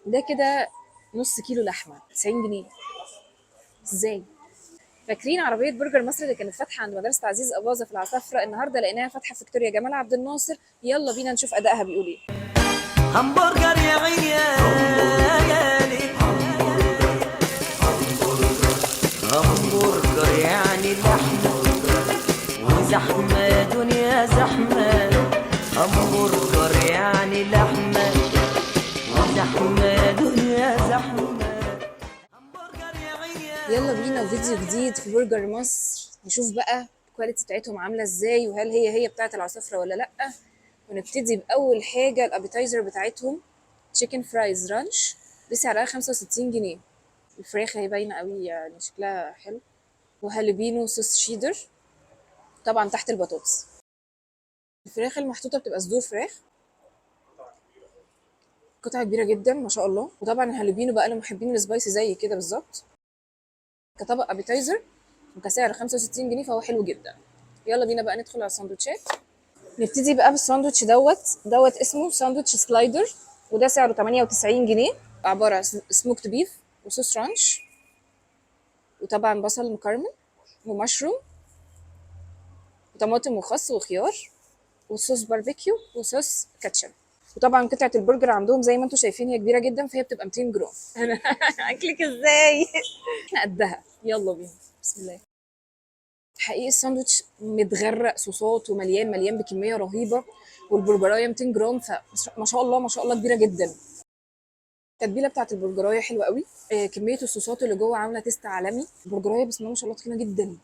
ده كده نص كيلو لحمه 90 جنيه. ازاي؟ فاكرين عربيه برجر مصر اللي كانت فاتحه عند مدرسه عزيز اباظه في العصافره؟ النهارده لقيناها فاتحه في فيكتوريا جمال عبد الناصر. يلا بينا نشوف ادائها بيقول ايه. همبرجر يا عيالي، همبرجر يعني لحمة وزحمة يا دنيا زحمة. همبرجر يعني لحمة وزحمة يا دنيا زحمة. همبرجر يا يلا بينا عيالي. فيديو جديد في برجر مصر، نشوف بقى الكواليتي بتاعتهم عامله ازاي، وهل هي بتاعه العصافره ولا لا. ونبتدي باول حاجه الابيتايزر بتاعتهم، تشيكن فرايز رانش. دي سعرها 65 جنيه. الفراخ هي باينه قوي، يعني شكلها حلو. وهالبينو صوص شيدر، طبعا تحت البطاطس. الفراخ المحطوطه بتبقى صدور فراخ، قطعه كبيره جدا ما شاء الله. وطبعا الهالبينو بقى لمحبين السبايسي زي كده بالظبط. كطبق ابيتايزر وكسعر 65 جنيه، فهو حلو جدا. يلا بينا بقى ندخل على الساندوتشات. نبتدي بقى بالساندوتش دوت اسمه ساندوتش سلايدر، وده سعره 98 جنيه. عبارة عن سموكت بيف وصوص رانش، وطبعا بصل مكرمل ومشروم وطماطم وخس وخيار وصوص باربيكيو وصوص كاتشب. وطبعا قطعة البرجر عندهم زي ما انتم شايفين هي كبيرة جدا، فهي بتبقى 200 جرام. انا اكلك ازاي؟ احنا قدها. يلا بينا. بسم الله. حقيقي الساندوتش متغرق صوصات ومليان مليان بكميه رهيبه، والبرجرايه 200 جرام، فما شاء الله ما شاء الله كبيره جدا. التتبيله بتاعت البرجرايه حلوه قوي. كميه الصوصات اللي جوه عامله تيست عالمي. البرجرايه بسم الله ما شاء الله تخينه جدا،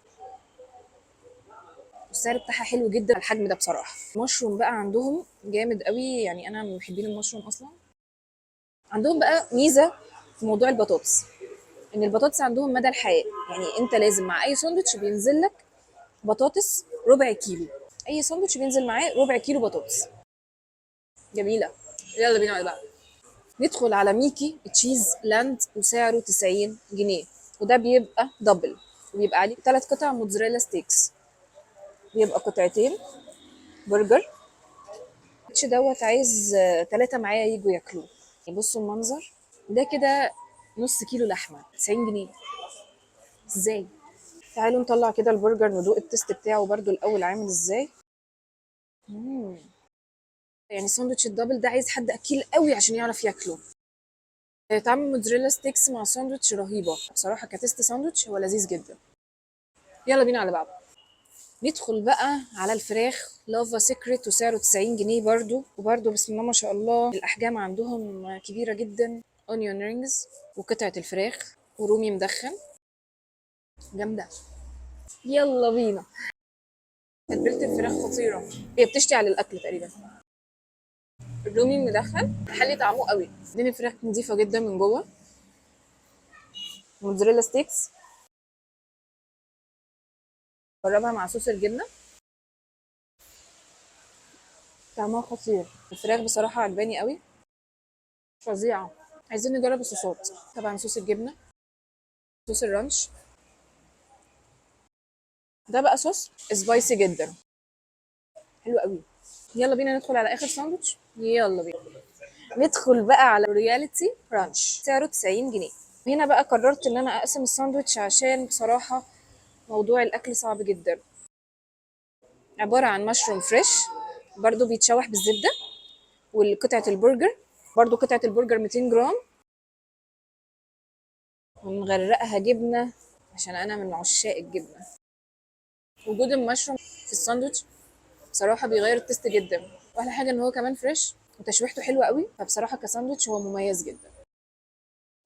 والسعر بتاعها حلو جدا على الحجم ده بصراحه. المشروم بقى عندهم جامد قوي، يعني انا من محبين المشروم اصلا. عندهم بقى ميزه في موضوع البطاطس، ان البطاطس عندهم مدى الحياه. يعني انت لازم مع اي ساندوتش بينزل لك بطاطس ربع كيلو. اي ساندوتش بينزل معاه ربع كيلو بطاطس. جميله. يلا بينا بقى ندخل على ميكي تشيز لاند، وسعره 90 جنيه. وده بيبقى دبل، وبيبقى عليه 3 قطع موتزاريلا ستيكس. بيبقى قطعتين برجر. الاتش دوت عايز 3 معايا يجوا ياكلوه. بصوا المنظر ده كده. نص كيلو لحمه 90 جنيه. ازاي؟ تعالوا نطلع كده البرجر ندوق التست بتاعه برضو الاول عامل ازاي. يعني ساندوتش الدبل ده عايز حد اكيل قوي عشان يعرف ياكله. طعم الموتزاريلا ستيكس مع ساندوتش رهيبه بصراحه، كتست ساندوتش هو لذيذ جدا. يلا بينا على بعض. ندخل بقى على الفراخ لافا سيكريت، وسعره 90 جنيه برضو. وبرضو بسم الله ما شاء الله الاحجام عندهم كبيره جدا. اونيون رينجز وقطعه الفراخ ورومي مدخن. جامده. يلا بينا. تتبيله الفراخ خطيره، هي بتشتي على الاكل تقريبا. الرومي مدخن حلي طعمه قوي. دي الفراخ نظيفه جدا من جوه. موتزاريلا ستيكس، جربها مع صوص الجبنه، طعمها خطير. الفراخ بصراحه عجباني قوي، فظيعه. عايزين نجرب الصوصات. طبعا صوص الجبنه، صوص الرانش. ده بقى صوص سبايسي جدا، حلو قوي. يلا بينا ندخل على اخر ساندوتش. يلا بينا ندخل بقى على رياليتي رانش، سعره 90 جنيه. هنا بقى قررت ان انا اقسم الساندوتش عشان بصراحه موضوع الاكل صعب جدا. عباره عن مشروم فريش، برضو بيتشوح بالزبده. والقطعه البرجر، برضو قطعه البرجر 200 جرام، ونغرقها جبنه عشان انا من عشاق الجبنه. وجود المشروم في الساندوتش بصراحه بيغير التست جدا، واحلى حاجه ان هو كمان فريش وتشويحته حلوه قوي. فبصراحه كساندوتش هو مميز جدا.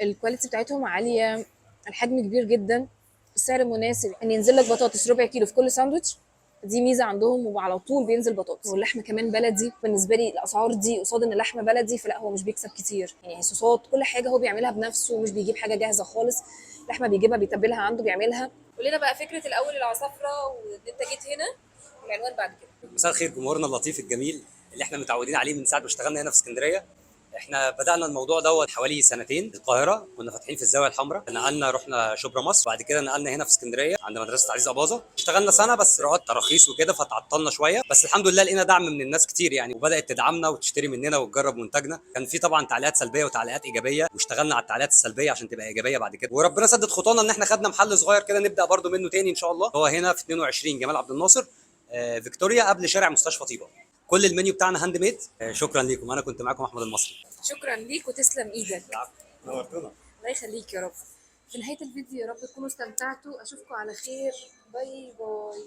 الكواليتي بتاعتهم عاليه، الحجم كبير جدا، السعر مناسب. ان ينزل لك بطاطس ربع كيلو في كل ساندوتش، دي ميزه عندهم. وعلى طول بينزل بطاطس، واللحمه كمان بلدي. بالنسبه لي الاسعار دي قصاد ان اللحمه بلدي، فلا هو مش بيكسب كتير. يعني صوصات كل حاجه هو بيعملها بنفسه، ومش بيجيب حاجه جاهزه خالص. اللحمه بيجيبها بيتبلها عنده بيعملها. قول لنا بقى فكره الاول العصافره، وان انت جيت هنا، والعنوان بعد كده. مساء الخير جمهورنا اللطيف الجميل اللي احنا متعودين عليه من ساعه ما اشتغلنا هنا في اسكندريه. احنا بدأنا الموضوع دوت حوالي سنتين. القاهرة كنا فاتحين في الزاوية الحمراء، نقلنا رحنا شبرا مصر، وبعد كده نقلنا هنا في اسكندرية عند مدرسة عزيز أباظة. اشتغلنا سنة بس رؤات تراخيص وكده فتعطلنا شوية، بس الحمد لله لقينا دعم من الناس كتير يعني، وبدأت تدعمنا وتشتري مننا وتجرب منتجنا. كان في طبعا تعليقات سلبية وتعليقات إيجابية، واشتغلنا على التعليقات السلبية عشان تبقى إيجابية بعد كده. وربنا سدد خطانا ان احنا خدنا محل صغير كده نبدأ برضو منه تاني ان شاء الله. هو هنا في 22 جمال عبد الناصر، فيكتوريا، قبل شارع مستشفى طيبة. كل المنيو بتاعنا هاند ميد. شكرا ليكم، انا كنت معاكم احمد المصري. شكرا ليك وتسلم ايدك. نورتونا. الله يخليك يا رب. في نهاية الفيديو يا رب تكونوا استمتعتوا، اشوفكم على خير. باي باي.